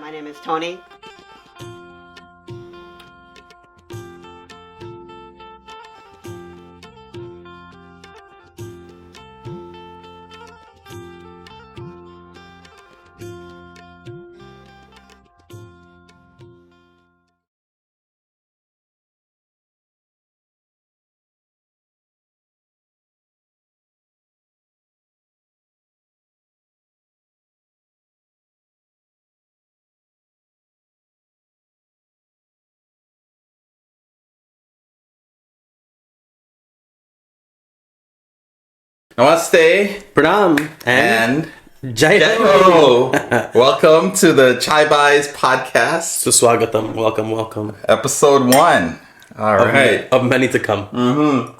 my name is Tony. Namaste Pranam and Jai Ho. Welcome to the Chai Bhais Podcast. Swagatam. Welcome. Episode 1. All right. Of many to come.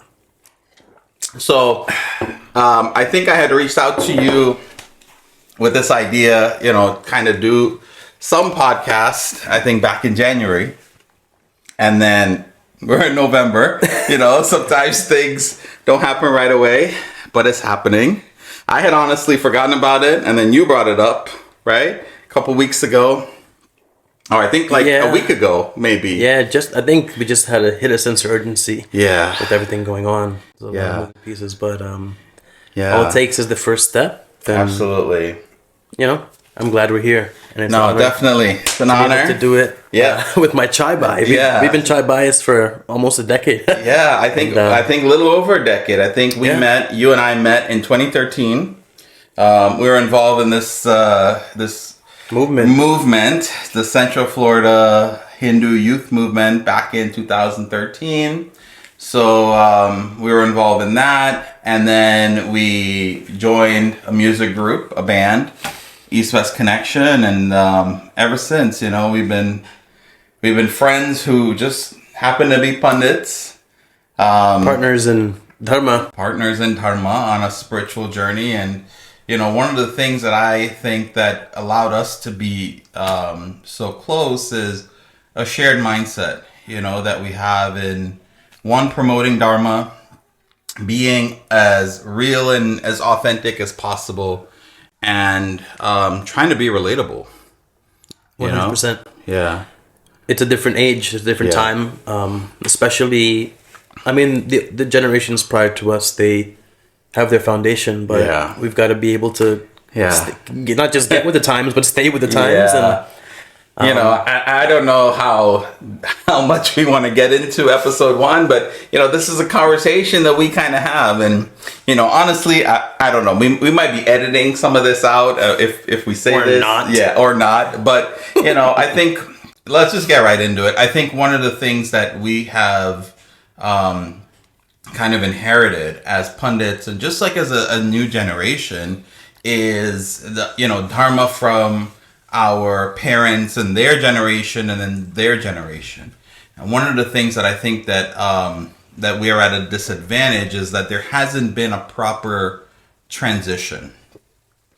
So, I think I had reached out to you with this idea, kind of do some podcast, I think back in January. And then we're in November. Sometimes things don't happen right away. But it's happening. I had honestly forgotten about it, and then you brought it up, right? A couple weeks ago. Or I think a week ago, maybe. Yeah, I think we just had to hit a sense of urgency. Yeah. With everything going on. So Yeah. moving pieces, but all it takes is the first step. Absolutely. I'm glad we're here. And it's definitely. It's an honor to do it. Yeah. With my Chai Bhai. We've been Chai Bhais for almost a decade. Yeah, I think a little over a decade. I think you and I met in 2013. We were involved in this movement, the Central Florida Hindu Youth Movement back in 2013. So we were involved in that, and then we joined a music group, a band, East West Connection, and ever since, we've been friends who just happen to be Pandits, Partners in Dharma on a spiritual journey. And one of the things that I think that allowed us to be so close is a shared mindset, that we have in one, promoting Dharma, being as real and as authentic as possible, and trying to be relatable. 100%. Yeah. It's a different age, it's a different time. Especially, the generations prior to us, they have their foundation, but we've got to be able to not just get with the times, but stay with the times. Yeah. And I don't know how much we want to get into episode 1, but this is a conversation that we kind of have, and honestly, I don't know. We might be editing some of this out if we say this, or not. But I think let's just get right into it. I think one of the things that we have kind of inherited as Pandits, and just like as a new generation, is the Dharma from our parents and their generation, and then their generation. And one of the things that I think that that we are at a disadvantage is that there hasn't been a proper transition.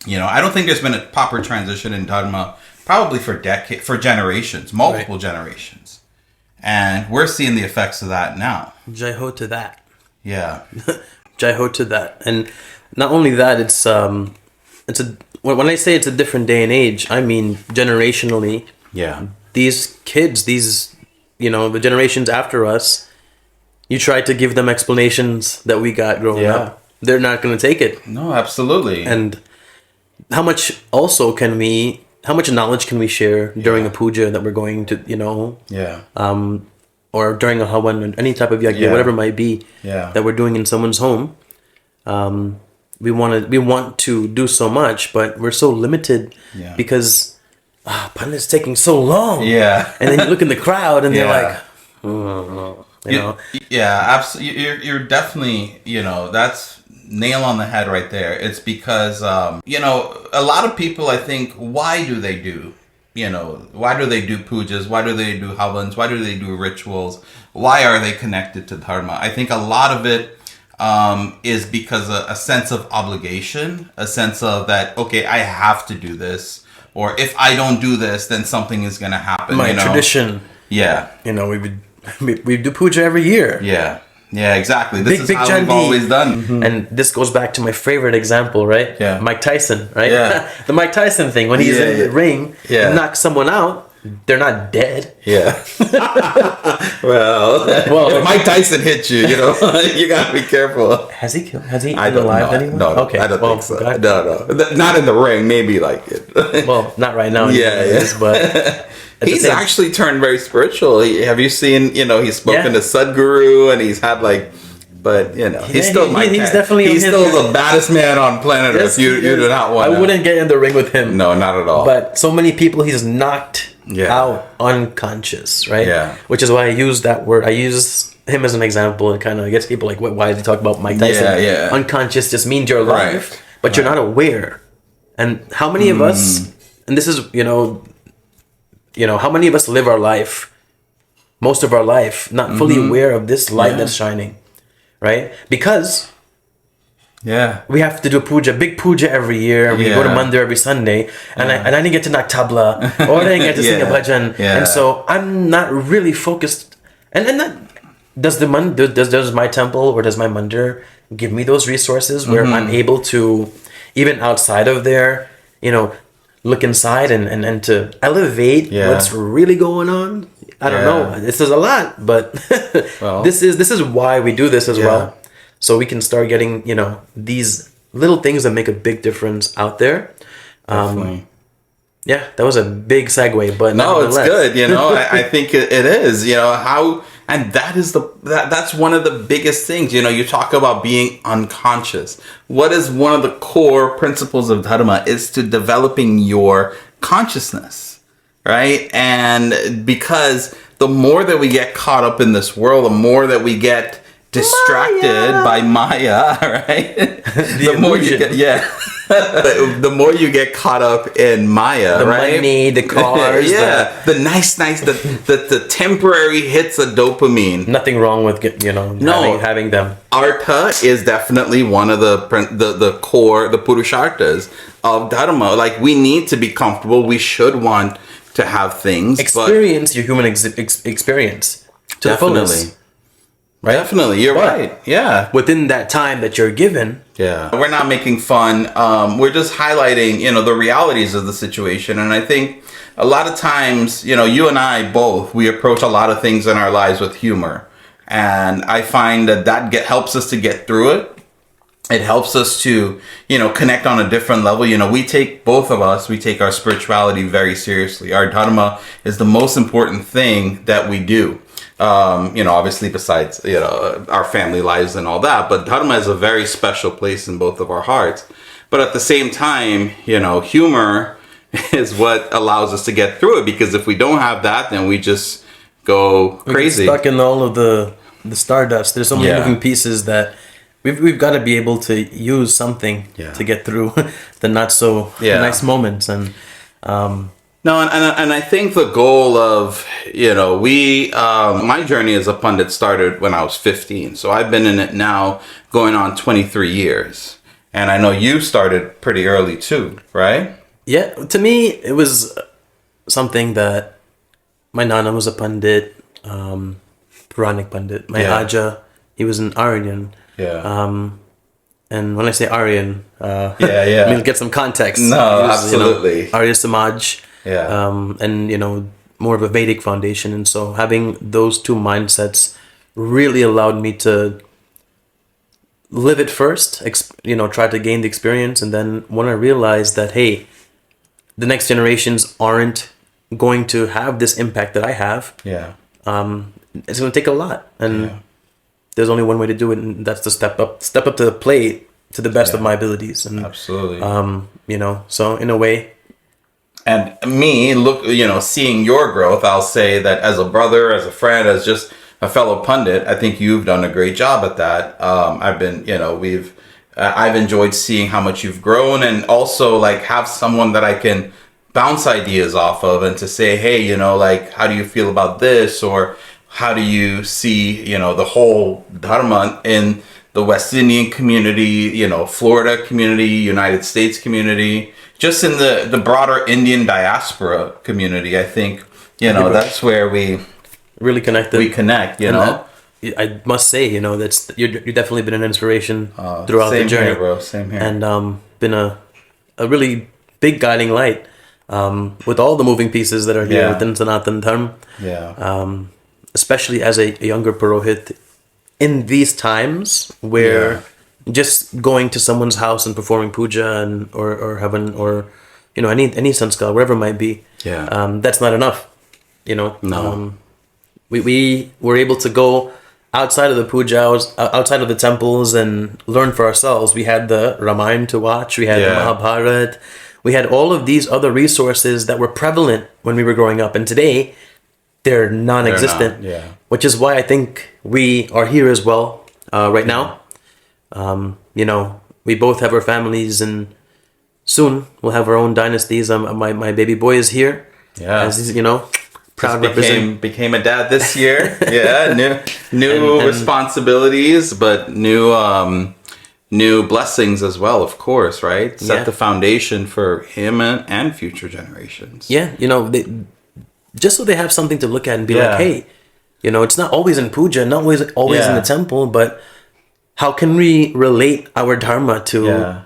I don't think there's been a proper transition in Dharma probably for generations, multiple generations. And we're seeing the effects of that now. Jai ho to that. Yeah. Jai ho to that. And not only that, when I say it's a different day and age, I mean generationally. Yeah. These kids, the generations after us, you try to give them explanations that we got growing up. They're not going to take it. No, absolutely. And how much knowledge can we share during a puja that we're going to, or during a havan, or any type of yajna, whatever it might be, that we're doing in someone's home. We want to do so much, but we're so limited because Pandit's taking so long. Yeah. And then you look in the crowd and they're like, Yeah, absolutely. You're definitely, that's nail on the head right there. It's because, a lot of people, I think, why do they do pujas? Why do they do havans? Why do they do rituals? Why are they connected to Dharma? I think a lot of it is because a sense of obligation, a sense of that, okay, I have to do this, or if I don't do this, then something is going to happen. Tradition. Yeah. We do puja every year. Yeah. Yeah, exactly. This is Big how John we've D. always done. And this goes back to my favorite example, right? Yeah. Mike Tyson, right? Yeah. The Mike Tyson thing. When he's in the ring, Yeah. knocks someone out, they're not dead. Yeah. well, if Mike Tyson hit you, you know, you gotta be careful. Has he killed? Has he I don't alive know. anyone? No, Okay. I don't think so. God. No. Not in the ring. Maybe like it. Well, not right now. Yeah, anyways, but he's actually turned very spiritual. Have you seen? You know, he's spoken to Sadhguru, and he's had like. But you know, he's still he's definitely he's still the baddest man on planet Earth. You do not want. I wouldn't get in the ring with him. No, not at all. But so many people he's knocked out unconscious, right? Yeah. Which is why I use that word. I use him as an example and kind of gets people like, why did he talk about Mike Tyson? Yeah. Unconscious just means you're alive, but you're not aware. And how many of us? And this is how many of us live our life, most of our life, not fully aware of this light that's shining. Right? Because we have to do big puja every year. We go to mandir every Sunday, and I didn't get to knock tabla, or I didn't get to sing a bhajan, and so I'm not really focused. And then does my temple or does my mandir give me those resources where I'm able to, even outside of there, look inside and to elevate what's really going on? I don't know. This is a lot, but this is why we do this as well. So we can start getting, these little things that make a big difference out there. Definitely. Yeah, that was a big segue, but no, it's good. I think it is. And that's one of the biggest things. You talk about being unconscious. What is one of the core principles of Dharma is to developing your consciousness. Right? And because the more that we get caught up in this world, the more that we get distracted by Maya, right? The more you get, the more you get caught up in Maya, the right? money, the cars, the nice, the temporary hits of dopamine. Nothing wrong with having them. Artha is definitely one of the core, the Purusharthas of Dharma. Like, we need to be comfortable. We should want to have things. Experience your human experience to the fullest. Right? Definitely, you're right. Yeah. Within that time that you're given. Yeah. We're not making fun. We're just highlighting, the realities of the situation. And I think a lot of times, you and I both, we approach a lot of things in our lives with humor. And I find that helps us to get through it. It helps us to, connect on a different level. We take our spirituality very seriously. Our Dharma is the most important thing that we do. Obviously besides, our family lives and all that, but Dharma is a very special place in both of our hearts. But at the same time, humor is what allows us to get through it, because if we don't have that, then we just go crazy. We get stuck in all of the stardust. There's so many moving pieces that we've got to be able to use something to get through the not so nice moments. And no, and I think the goal of, my journey as a Pandit started when I was 15. So I've been in it now going on 23 years. And I know you started pretty early too, right? Yeah, to me, it was something that my Nana was a Pandit, Puranic Pandit. My Aja, he was an Aryan. Yeah. And when I say Aryan, I mean, get some context. No, absolutely. Arya Samaj. Yeah. And, more of a Vedic foundation. And so having those two mindsets really allowed me to live it first, try to gain the experience. And then when I realized that, hey, the next generations aren't going to have this impact that I have. Yeah. It's going to take a lot. And there's only one way to do it. And that's to step up to the plate to the best of my abilities. And absolutely. So in a way, and me, seeing your growth, I'll say that as a brother, as a friend, as just a fellow pundit, I think you've done a great job at that. I've enjoyed seeing how much you've grown, and also have someone that I can bounce ideas off of, and to say, hey, how do you feel about this? Or how do you see, the whole Dharma in the West Indian community, Florida community, United States community, just in the broader Indian diaspora community. I think, that's where we really connect. We connect, I must say, that's you're definitely been an inspiration throughout the journey. Same here, bro. Same here. And been a really big guiding light with all the moving pieces that are here within Sanatan Dharma. Yeah. Especially as a younger Purohit in these times where just going to someone's house and performing puja or heaven or any sanskar, wherever it might be, that's not enough. No. We were able to go outside of the pujas, outside of the temples, and learn for ourselves. We had the Ramayana to watch. We had the Mahabharata. We had all of these other resources that were prevalent when we were growing up, and today they're non-existent. Which is why I think we are here as well right now. We both have our families, and soon we'll have our own dynasties. My baby boy is here. As he's, proud became a dad this year. New and responsibilities, but new blessings as well, of course, right? Set the foundation for him and future generations. Just so they have something to look at and be like, hey, it's not always in puja, not always in the temple, but how can we relate our dharma to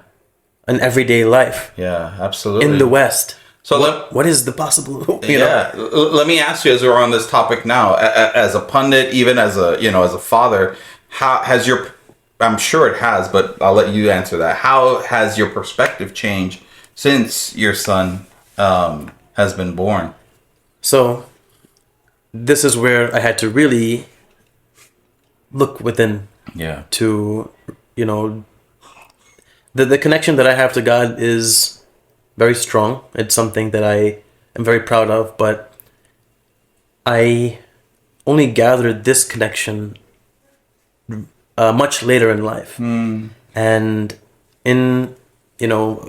an everyday life? Yeah, absolutely. In the West. So what is the possible? Let me ask you, as we're on this topic now, as a pundit, even as a father, how has your, I'm sure it has, but I'll let you answer that. How has your perspective changed since your son has been born? So this is where I had to really look within. To, the connection that I have to God is very strong. It's something that I am very proud of, but I only gathered this connection much later in life. And in,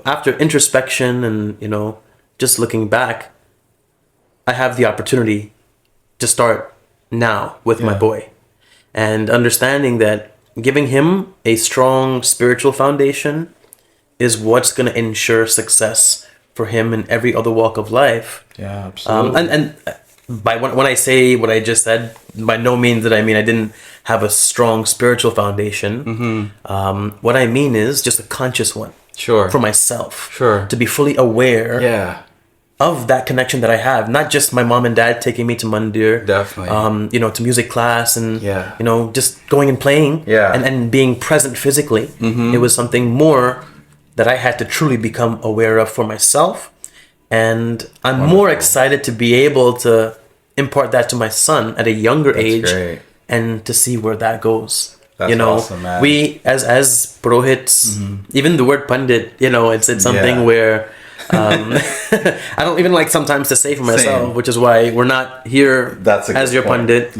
after introspection and, just looking back, I have the opportunity to start now with my boy. And understanding that giving him a strong spiritual foundation is what's going to ensure success for him in every other walk of life. Yeah, absolutely. And by when I say what I just said, by no means that I mean I didn't have a strong spiritual foundation. What I mean is just a conscious one. For myself. To be fully aware. Of that connection that I have, not just my mom and dad taking me to mandir, to music class and just going and playing, and being present physically. It was something more that I had to truly become aware of for myself, and I'm more excited to be able to impart that to my son at a younger age, and to see where that goes. That's awesome, man. We as Purohits, even the word Pandit, it's something where. I don't even like sometimes to say for myself, which is why we're not here as your point. Pandit.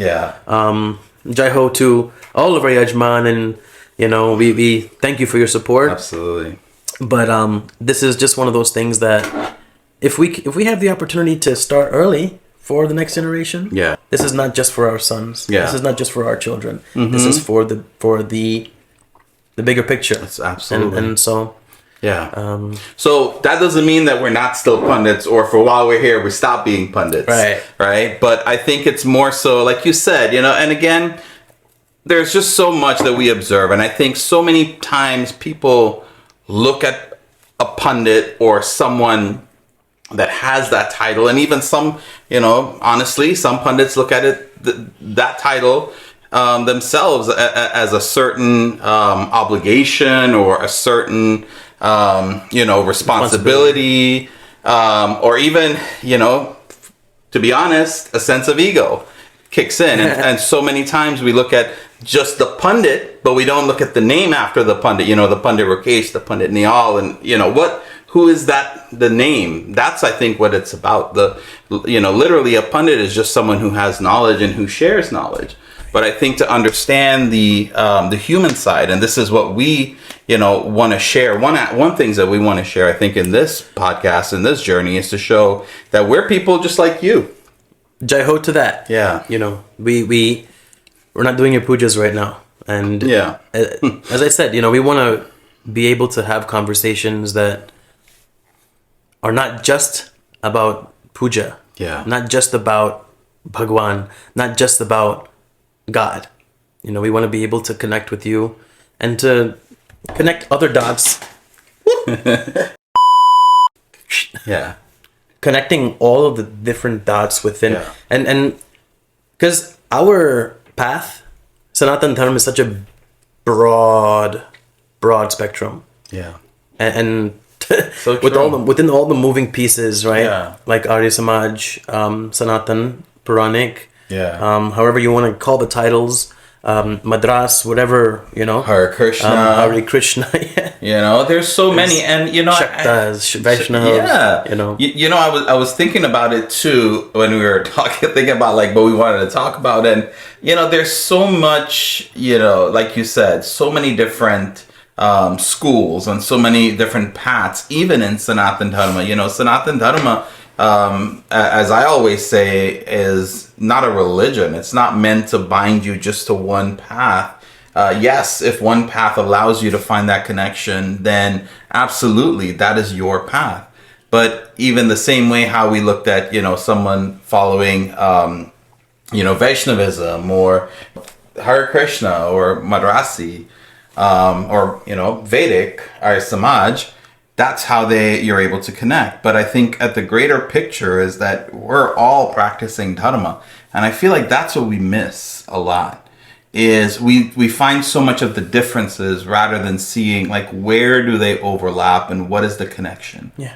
Jai Ho to all of our Yajman, and we thank you for your support. Absolutely. But this is just one of those things that if we have the opportunity to start early for the next generation, this is not just for our sons. This is not just for our children. This is for the bigger picture. That's absolutely. And so. So that doesn't mean that we're not still pundits, or for while we're here we stop being pundits, right? But I think it's more so, like you said, and again, there's just so much that we observe, and I think so many times people look at a pundit or someone that has that title, and even some, honestly, some pundits look at it that title themselves as a certain obligation or a certain responsibility, or even, to be honest, a sense of ego kicks in. And so many times we look at just the pundit, but we don't look at the name after the pundit, the Pandit Rokesh, the Pandit Neall, and who is the name? That's, I think, what it's about. Literally a pundit is just someone who has knowledge and who shares knowledge. But I think to understand the human side, and this is what we, want to share. One things that we want to share, I think, in this podcast, in this journey, is to show that we're people just like you. Jai ho to that. We're not doing your pujas right now, and as I said, we want to be able to have conversations that are not just about puja, not just about Bhagwan, not just about God, we want to be able to connect with you and to connect other dots. Yeah. Connecting all of the different dots within, and because our path, Sanatan Dharma, is such a broad spectrum. Yeah. And So within all the moving pieces, right? Yeah. Like Arya Samaj, Sanatan, Puranic, however you want to call the titles, Madras, whatever, Hare Krishna. Hare Krishna, There's so many, and Shaktas, Vaishnavas, I was thinking about it too when we were thinking about like what we wanted to talk about, and there's so much, like you said, so many different schools and so many different paths, even in Sanatan Dharma. Sanatan Dharma, as I always say, is not a religion. It's not meant to bind you just to one path. Yes, if one path allows you to find that connection, then absolutely, that is your path. But even the same way how we looked at, someone following, Vaishnavism or Hare Krishna or Madrasi, or, Vedic, Arya Samaj, that's how you're able to connect. But I think at the greater picture is that we're all practicing Dharma. And I feel like that's what we miss a lot. Is we find so much of the differences rather than seeing like where do they overlap and what is the connection. Yeah.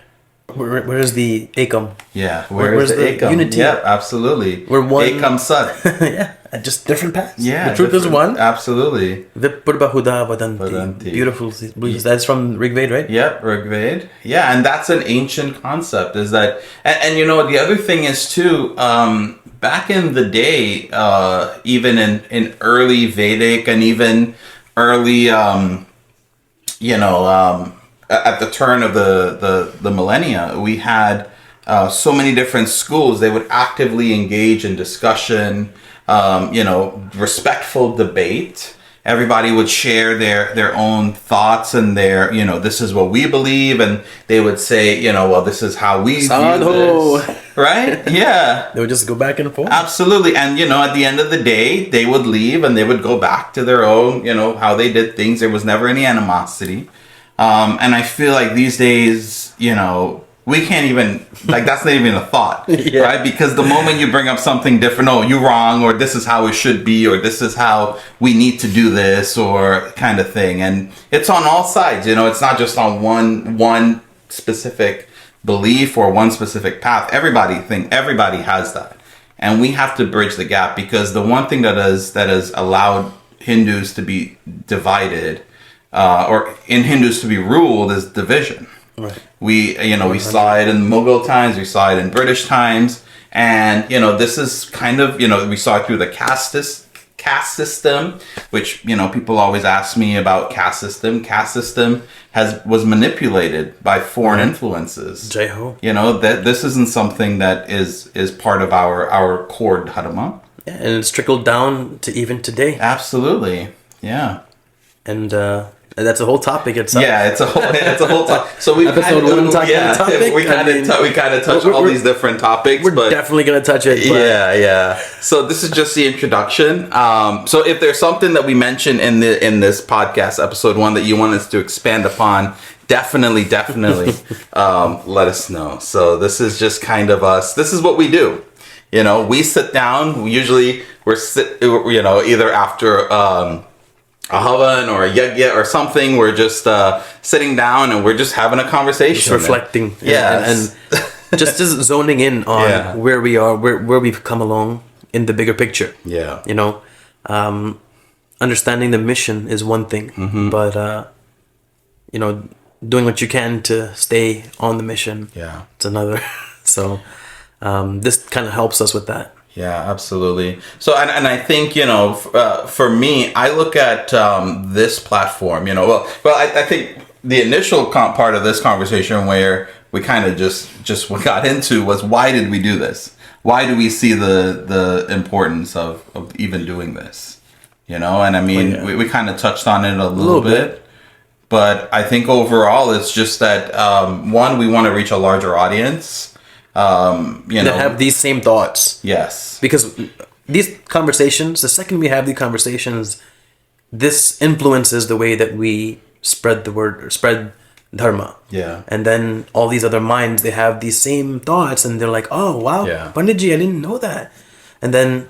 Where is the Ekam? Yeah. Where's the Ekam? Unity? Yeah, absolutely. We're one. Ekam Sat. Yeah. Just different paths. Yeah. The truth is one. Absolutely. Vipurbahuda Vadanti. Beautiful. That's from Rig Veda, right? Yep, Rig Veda. Yeah, and that's an ancient concept. Is that and the other thing is too. Back in the day, even in early Vedic and even early, at the turn of the millennia, we had so many different schools. They would actively engage in discussion, respectful debate. Everybody would share their own thoughts and their, this is what we believe. And they would say, well, this is how we view this. Right? Yeah. They would just go back and forth. Absolutely. And, at the end of the day, they would leave and they would go back to their own, how they did things. There was never any animosity. And I feel like these days, we can't even, like, that's not even a thought, right? Because the moment you bring up something different, oh, you're wrong, or this is how it should be, or this is how we need to do this, or kind of thing. And it's on all sides, it's not just on one specific belief or one specific path. Everybody has that. And we have to bridge the gap, because the one thing that has allowed Hindus to be divided, or in Hindus to be ruled, is division. Right. We saw it in Mughal times, we saw it in British times, and this is kind of, we saw it through the caste system, which people always ask me about caste system. Caste system was manipulated by foreign influences. Jai-ho. That this isn't something that is part of our core dharma. Yeah, and it's trickled down to even today. Absolutely, yeah. And that's a whole topic itself. Yeah, it's a whole topic. So we episode 1 talking about the topic. We kind of touch all these different topics. We're definitely gonna touch it. But yeah. So this is just the introduction. So if there's something that we mentioned in this podcast, episode 1, that you want us to expand upon, definitely, let us know. So this is just kind of us. This is what we do. We sit down. Either after a havan or a yajna or something, we're just sitting down and we're just having a conversation, just reflecting, and just zoning in on where we are, where we've come along in the bigger picture. Understanding the mission is one thing, but doing what you can to stay on the mission, it's another. So this kind of helps us with that. Yeah, absolutely. So, and I think, for me, I look at this platform, I think the initial part of this conversation where we kind of just got into was, why did we do this? Why do we see the importance of even doing this? And I mean, we kind of touched on it a little bit. But I think overall, it's just that, one, we want to reach a larger audience. That have these same thoughts. Yes. Because these conversations, the second we have these conversations, this influences the way that we spread the word, or spread Dharma. Yeah. And then all these other minds, they have these same thoughts, and they're like, oh, wow, Panditji, I didn't know that. And then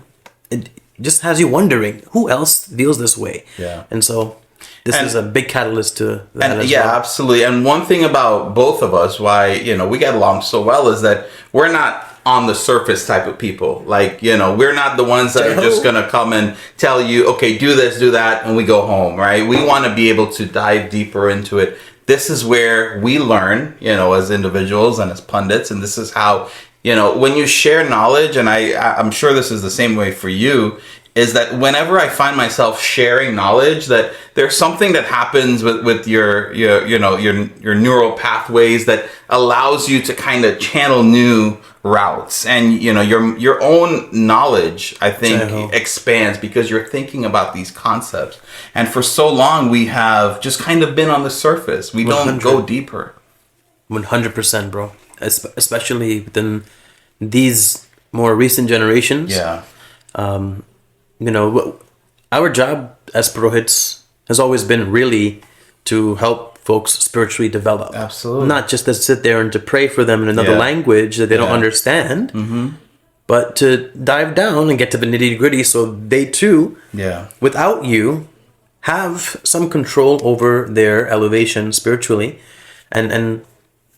it just has you wondering, who else feels this way? Yeah. And so this is a big catalyst to that as yeah, well. absolutely. And one thing about both of us, why, we get along so well, is that we're not on the surface type of people. Like, we're not the ones that are just going to come and tell you, okay, do this, do that, and we go home, right? We want to be able to dive deeper into it. This is where we learn, as individuals and as pundits. And this is how, when you share knowledge, and I'm sure this is the same way for you, is that whenever I find myself sharing knowledge, that there's something that happens with your neural pathways that allows you to kind of channel new routes, and your own knowledge, I think, expands because you're thinking about these concepts. And for so long, we have just kind of been on the surface. We don't go deeper. 100%, bro. Especially within these more recent generations. Yeah. Our job as Purohits has always been really to help folks spiritually develop. Absolutely. Not just to sit there and to pray for them in another language that they don't understand, but to dive down and get to the nitty gritty so they too, without you, have some control over their elevation spiritually. And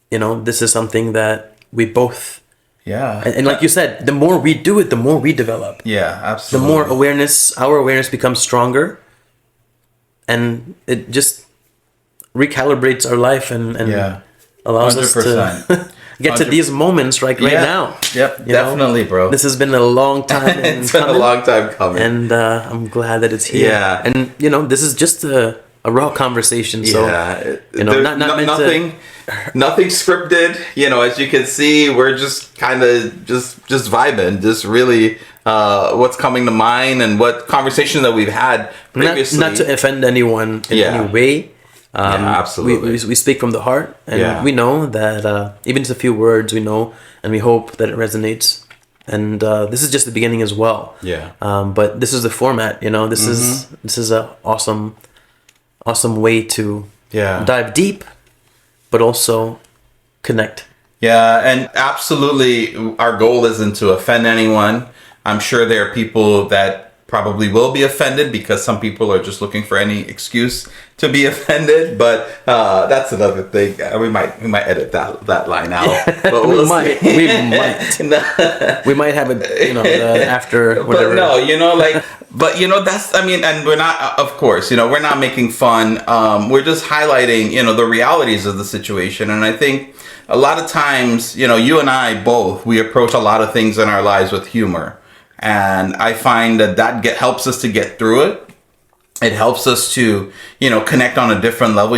this is something that we both... Yeah. And like you said, the more we do it, the more we develop. Yeah, absolutely. The more our awareness becomes stronger, and it just recalibrates our life and allows 100%. Us to get 100%. To these moments right now. Yep, definitely, bro. This has been a long time It's been a long time coming. And I'm glad that it's here. Yeah. And, this is just a raw conversation. So, not meant nothing... to... Nothing scripted, as you can see, we're just kind of just vibing, just really what's coming to mind and what conversations that we've had previously. Not to offend anyone in any way. Absolutely. We speak from the heart, and we know that even just a few words, we know, and we hope that it resonates. And this is just the beginning as well. Yeah. But this is the format, This is an awesome way to dive deep, but also connect. Yeah, and absolutely, our goal isn't to offend anyone. I'm sure there are people that probably will be offended because some people are just looking for any excuse to be offended. But that's another thing. We might edit that line out. But we might. We might have it. After whatever. But no, that's. And we're not. Of course, we're not making fun. We're just highlighting, the realities of the situation. And I think a lot of times, you and I both, we approach a lot of things in our lives with humor. And I find that helps us to get through it. It helps us to, connect on a different level.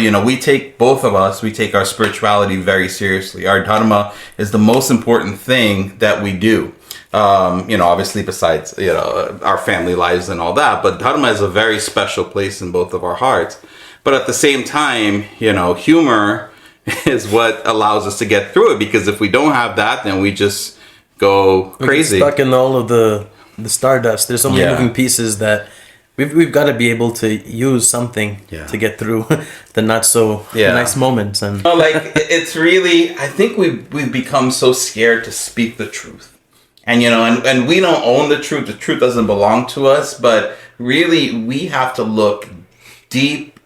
Both of us take our spirituality very seriously. Our Dharma is the most important thing that we do. Obviously besides, our family lives and all that, but Dharma is a very special place in both of our hearts. But at the same time, humor is what allows us to get through it, because if we don't have that, then we just go crazy. We're stuck in all of the stardust. There's so many moving pieces that we've got to be able to use something to get through the not so nice moments. And it's really, I think we've become so scared to speak the truth. And, and we don't own the truth. The truth doesn't belong to us. But really, we have to look deep,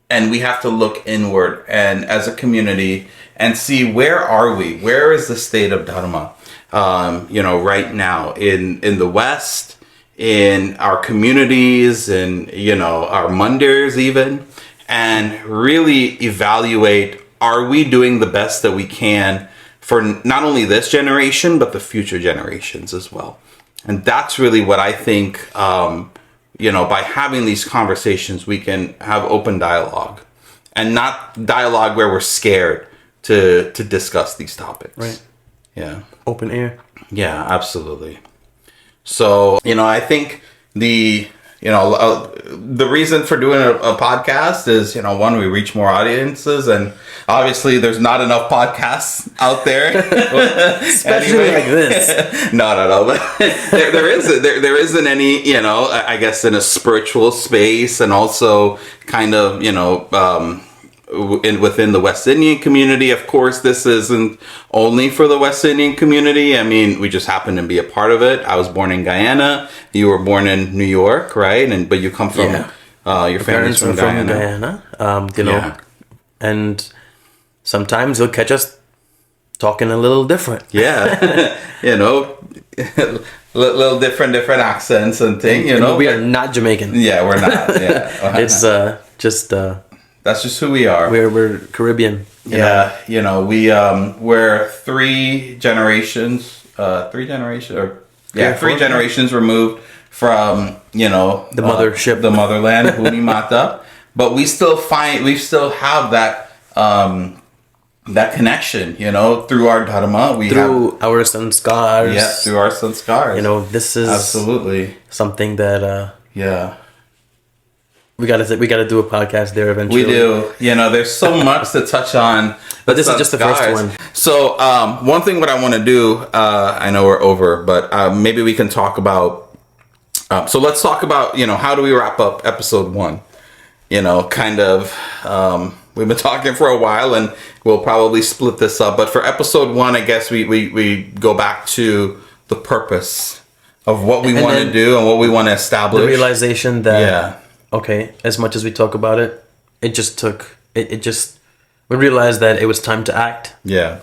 and we have to look inward, and as a community, and see, where are we? Where is the state of Dharma, right now in the West, in our communities, and, our mandirs even, and really evaluate, are we doing the best that we can for not only this generation, but the future generations as well. And that's really what I think, by having these conversations, we can have open dialogue, and not dialogue where we're scared to discuss these topics. Right. Yeah. Open air. Yeah, absolutely. So, I think the the reason for doing a podcast is, one, we reach more audiences, and obviously there's not enough podcasts out there. Especially like this. No. But there isn't any, I guess, in a spiritual space, and also kind of, within the West Indian community. Of course, this isn't only for the West Indian community. I mean, we just happen to be a part of it. I was born in Guyana. You were born in New York, right? But you come from your family's from Guyana. And sometimes you'll catch us talking a little different. Yeah, little different accents and things. We are not Jamaican. Yeah, we're not. Yeah, it's just. That's just who we are. We're Caribbean. We're three generations removed from, the mothership, the motherland, Huni Mata. But we still have that, that connection, through our Dharma. Through our sanskars. Yeah, through our sanskars. This is absolutely something that, we gotta do a podcast there eventually. We do. There's so much to touch on. But this is just the first one. So one thing what I want to do, I know we're over, but maybe we can talk about, so let's talk about, how do we wrap up episode 1? We've been talking for a while, and we'll probably split this up. But for episode 1, I guess we go back to the purpose of what we want to do and what we want to establish. The realization that, okay, as much as we talk about it, we realized that it was time to act. Yeah.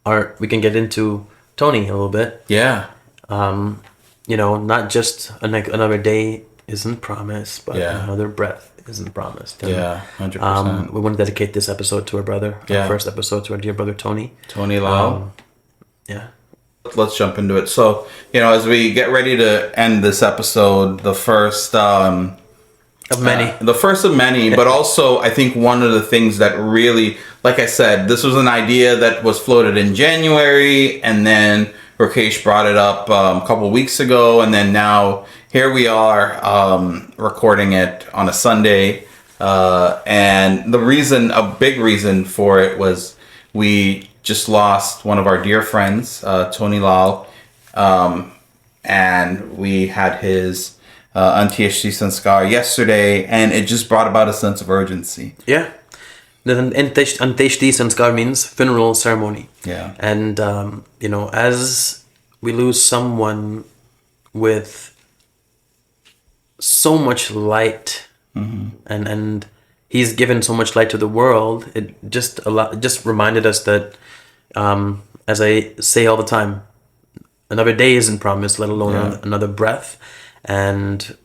We can get into Tony a little bit. Yeah. Not just another day isn't promised, but another breath isn't promised. And, 100%. We want to dedicate this episode to our brother, our first episode to our dear brother Tony. Tony Lall. Yeah. Let's jump into it. So, as we get ready to end this episode, the first of many, but also I think one of the things that really, like I said, this was an idea that was floated in January, and then Rokesh brought it up a couple of weeks ago, and then now here we are recording it on a Sunday. And a big reason for it was we just lost one of our dear friends, Tony Lall, and we had his Antieshti Sanskar yesterday, and it just brought about a sense of urgency. Yeah. The Antieshti Sanskar means funeral ceremony. Yeah. And, as we lose someone with so much light, and he's given so much light to the world, it just reminded us that, as I say all the time, another day isn't promised, let alone another breath. And,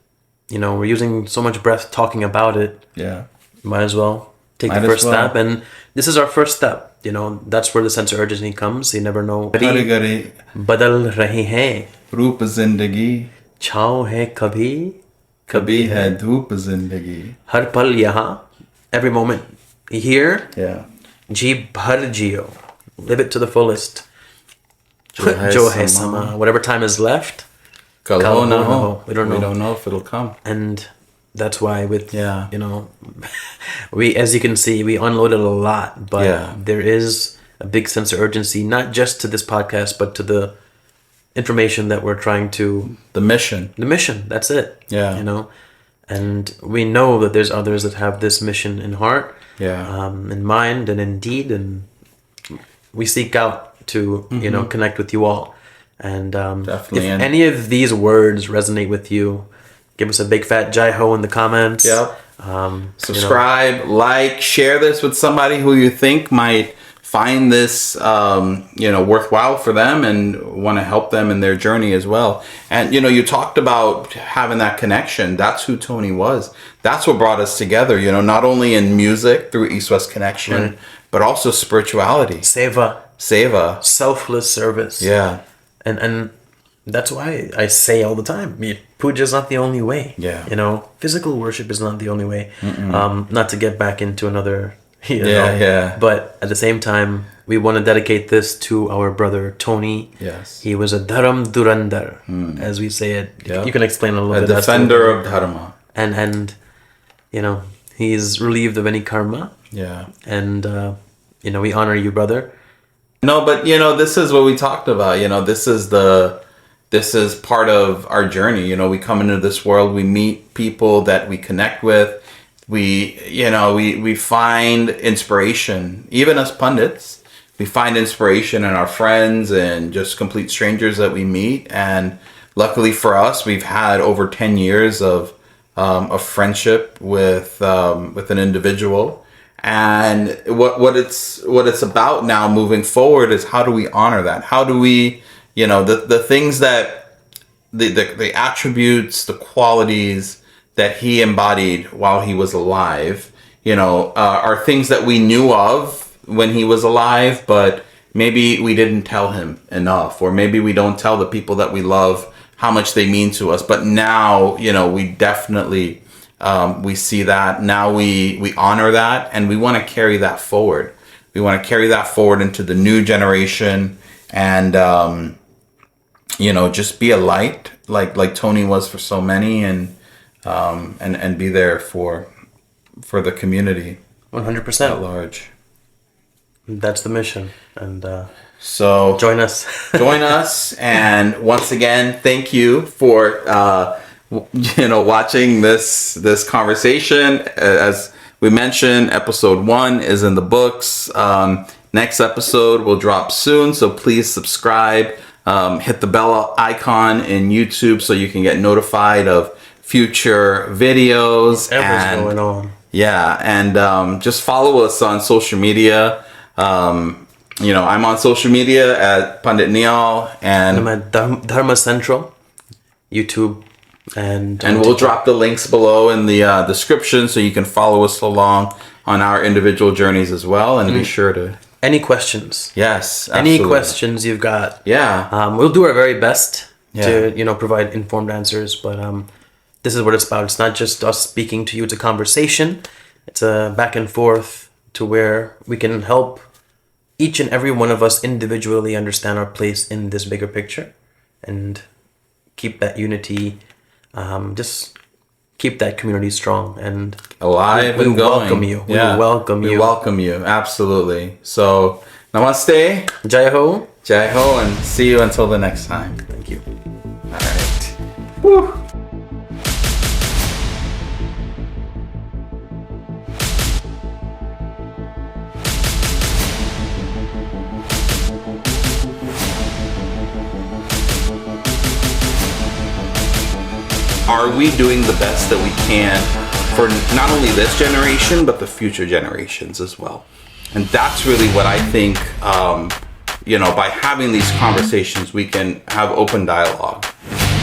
we're using so much breath talking about it. Yeah. Might as well take the first step. And this is our first step. That's where the sense of urgency comes. You never know. Badal rahi hai. Roop zindagi. Chhao hai kabhi. Kabhi hai dhoop zindagi. Har pal yahan. Every moment here. Yeah. Ji bhar jiyo. Live it to the fullest. Jo hai sama. Whatever time is left. We don't know. We don't know if it'll come. And that's why we, as you can see, we unloaded a lot, but there is a big sense of urgency, not just to this podcast, but to the information that we're trying to... The mission, that's it. Yeah. And we know that there's others that have this mission in heart, in mind, and in deed, and we seek out to, connect with you all. And definitely. If any of these words resonate with you, give us a big fat jai ho in the comments. Yep. Subscribe, like, share this with somebody who you think might find this, worthwhile for them and want to help them in their journey as well. And, you talked about having that connection. That's who Tony was. That's what brought us together, not only in music through East-West Connection, but also spirituality. Seva. Selfless service. Yeah. And that's why I say all the time, puja is not the only way. Yeah. Physical worship is not the only way. Not to get back into another Yeah. But at the same time, we want to dedicate this to our brother Tony. Yes. He was a Dharam Durandar, as we say it. Yeah. You can explain a little bit. A defender of Dharma. And he's relieved of any karma. Yeah. And we honor you, brother. No, but this is what we talked about. This is part of our journey. We come into this world, we meet people that we connect with. We find inspiration, even as Pandits. We find inspiration in our friends and just complete strangers that we meet. And luckily for us, we've had over 10 years of friendship with an individual. And what it's about now moving forward is, how do we honor that? How do we, the things that the attributes, the qualities that he embodied while he was alive, are things that we knew of when he was alive, but maybe we didn't tell him enough, or maybe we don't tell the people that we love how much they mean to us. But now, we definitely, we see that. Now we honor that, and we want to carry that forward. We want to carry that forward into the new generation, and, just be a light like Tony was for so many, and be there for the community 100% at large. That's the mission. And so join us. Join us. And once again, thank you for watching this conversation. As we mentioned, episode 1 is in the books. Next episode will drop soon, so please subscribe. Hit the bell icon in YouTube so you can get notified of future videos. Whatever's going on. Yeah, and just follow us on social media. I'm on social media at Pandit Neall, and I'm at Dharma Central, YouTube, and we'll drop the links below in the description so you can follow us along on our individual journeys as well, and be sure to. Any questions? Yes, absolutely. Any questions you've got? Yeah. We'll do our very best to provide informed answers, but this is what it's about. It's not just us speaking to you. It's a conversation. It's a back and forth to where we can help each and every one of us individually understand our place in this bigger picture, and keep that unity, just keep that community strong and alive and going. Welcome you. Yeah. We welcome you. We welcome you. Absolutely. So, namaste. Jai Ho. Jai Ho, and see you until the next time. Thank you. All right. Woo. Are we doing the best that we can for not only this generation, but the future generations as well? And that's really what I think, by having these conversations, we can have open dialogue,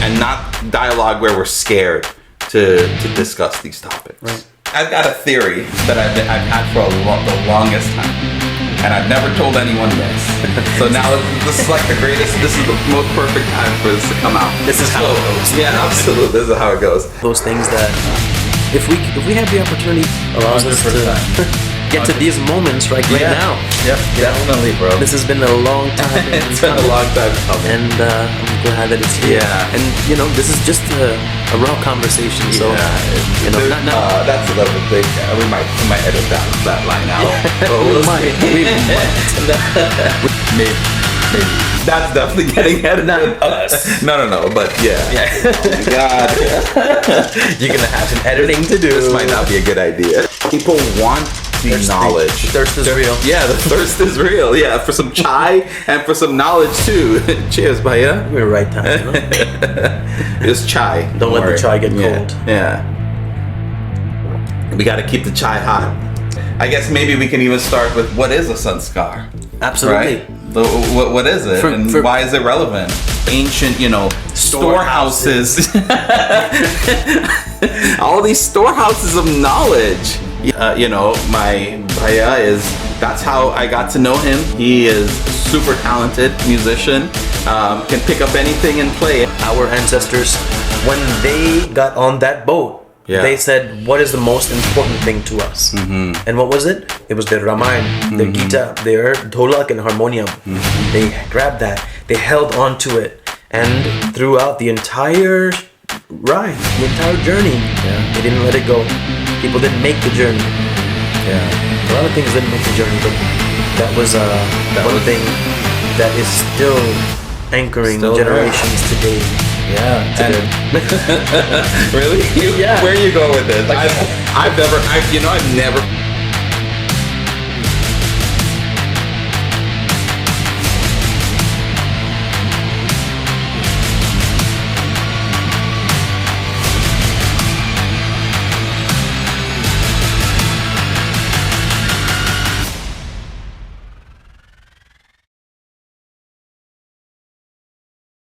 and not dialogue where we're scared to discuss these topics. Right. I've got a theory that I've had for the longest time, and I've never told anyone this. So now this is like this is the most perfect time for this to come out. This is how it goes. Yeah, absolutely. This is how it goes. Those things that, if we have the opportunity, allows us to get to these moments right now. Yep, definitely, bro. This has been a long time. It's been a long time coming. And I'm glad that it's here. Yeah. And, this is just a raw conversation. So, that's another thing. We might edit that line out. We might. Maybe. That's definitely getting edited. Not us. No. But yeah. Oh my God. You're going to have some editing to do. This might not be a good idea. People want the knowledge. The thirst is real. Yeah, the thirst is real. Yeah, for some chai and for some knowledge too. Cheers, Bhaiya. We're right time. It's chai. Don't let the chai get cold. Yeah. We got to keep the chai hot. I guess maybe we can even start with, what is a sanskar? Absolutely. Right? What is it, and why is it relevant? Ancient, storehouses. All these storehouses of knowledge. My Bhaiya that's how I got to know him. He is a super talented musician, can pick up anything and play. Our ancestors, when they got on that boat, they said, what is the most important thing to us? And what was it? It was their Ramayana, their Gita, their Dholak and harmonium. They grabbed that. They held on to it. And throughout the entire ride, the entire journey, they didn't let it go. People didn't make the journey. A lot of things didn't make the journey, but that was one thing that is still anchoring generations today. Really? Where you go with this? Like, I've never